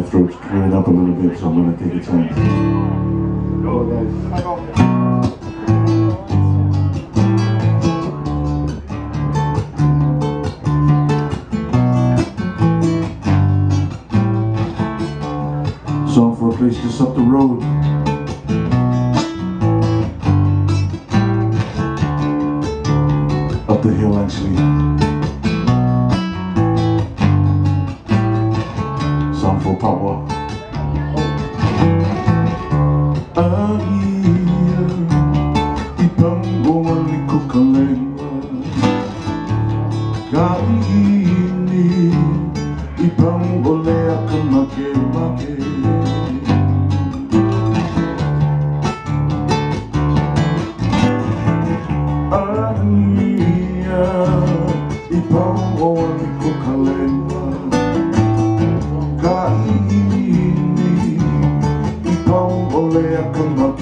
throat's clearing up a little bit, so I'm going to take a chance. Go, guys. Song for a place just up the road. Up the hill, actually. Song for Pauoa. I Pauoa Liko ka Lehua. Kaini I Pauoa ka make. I Pauoa Liko ka Lehua. Kaini I Pauoa ka make.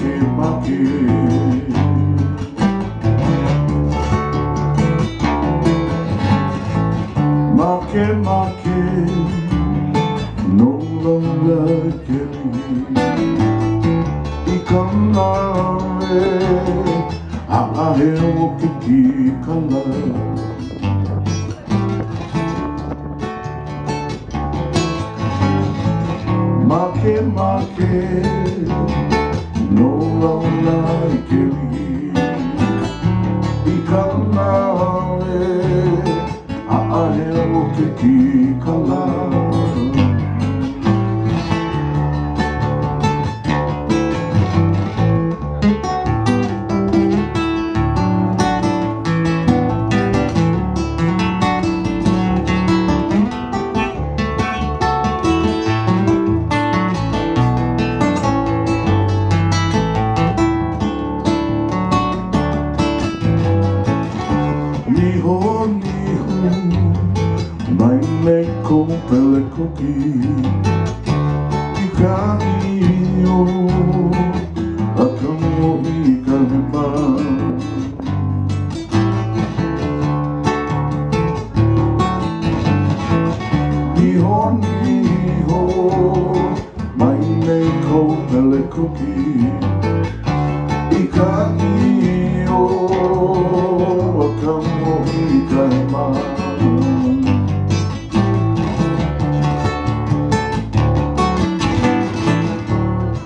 Make, no longer carry. I kanare, Hale o kiki kala. Make, no longer carry. I kanare, Hale o kiki kala. Mai me ko pele koki I kaio a kamo I kahema Niho mai me ko pele koki I kaio a kamo I kahema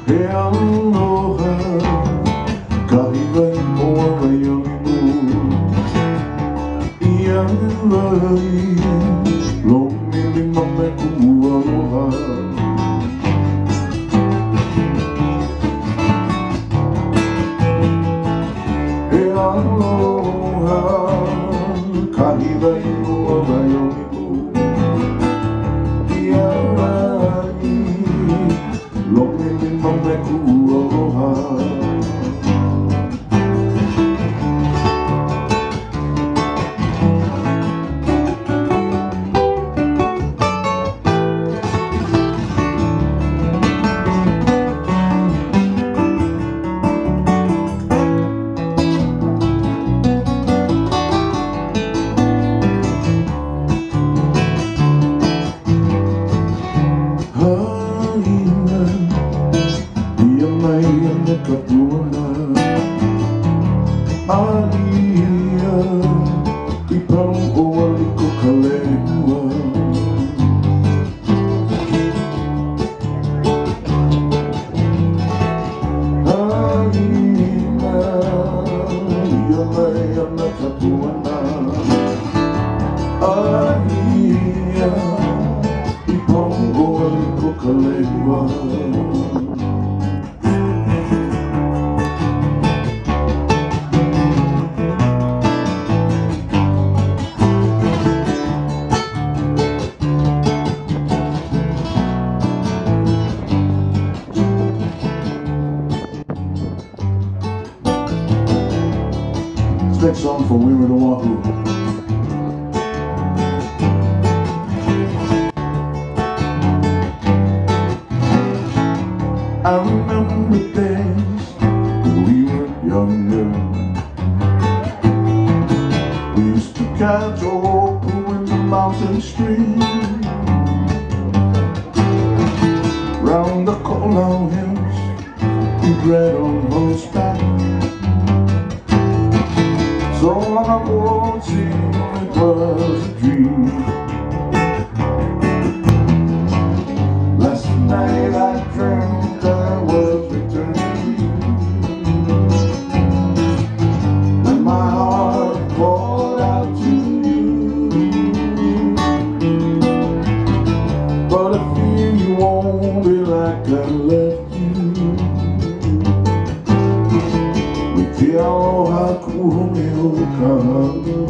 He aloha, kahiwai moa waionimu I anilai, lomili mame kumu aloha He aloha, kahiwai moa waionimu I anilai, lomili mame kumu aloha Alia, I Pauoa Liko ka Lehua. Alia, ia mai ana ka puana. Alia, I Pauoa Liko ka Lehua. Next song for We Were the Wahoo. I remember days when we were younger. We used to catch old pool in the mountain stream. Round the cold hills, we bred on horseback. So long ago it seemed it was a dream. Last night I dreamt I was returning, and my heart poured out to you. But I fear you won't be like I left you. With the aloha kuhomeo kahalu.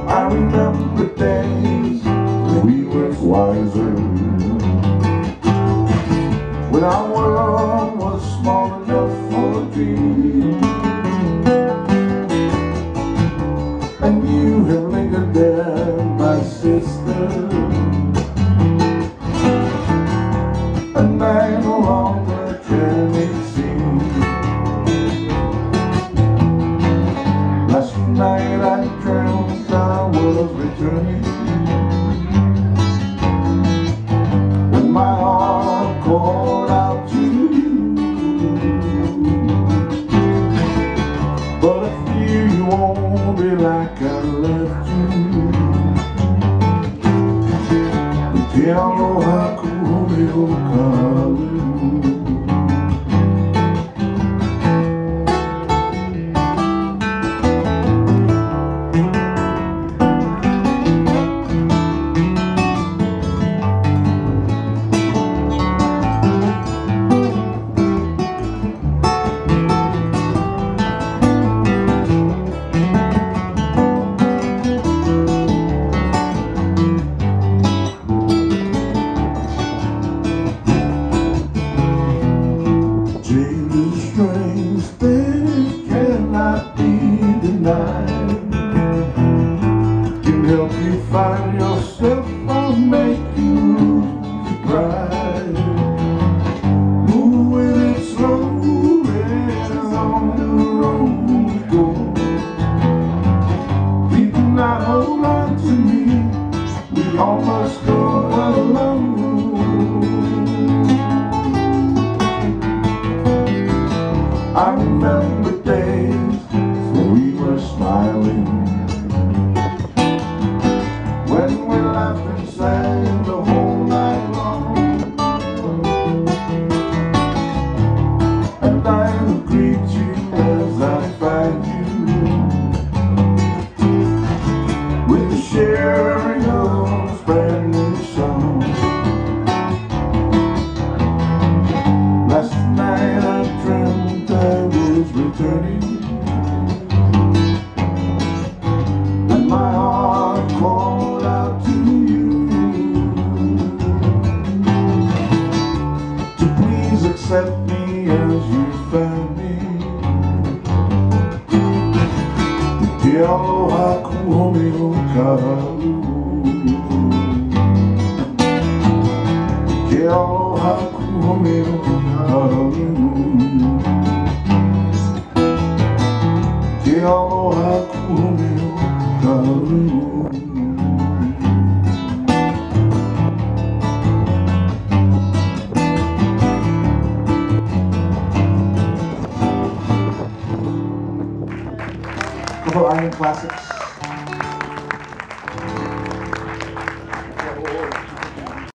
I remember days when we were wiser, when our world was small enough for a dream. And you have lingered there, my sister, and I no longer can it seem. Last night I dreamt I was returning, when my heart called out to you. But I fear you won't be like I left you. Te aloha kuhomeo kahalu. Strength that cannot be denied can help you find yourself or make you lose your pride. Moving it slowly on the road we go. Please do not hold on to me, we all must go alone. I remember days when we were smiling, when we laughed and sang the whole night long. And I will greet you as I find you, with the sharing of this brand new song. Last night I dreamt I was returning, and my heart called out to you to please accept me as you found me. Te aloha kuhomeo kahalu. Te aloha kuhomeo kahalu. Te aloha kuhomeo kahalu. Couple Iron Classics.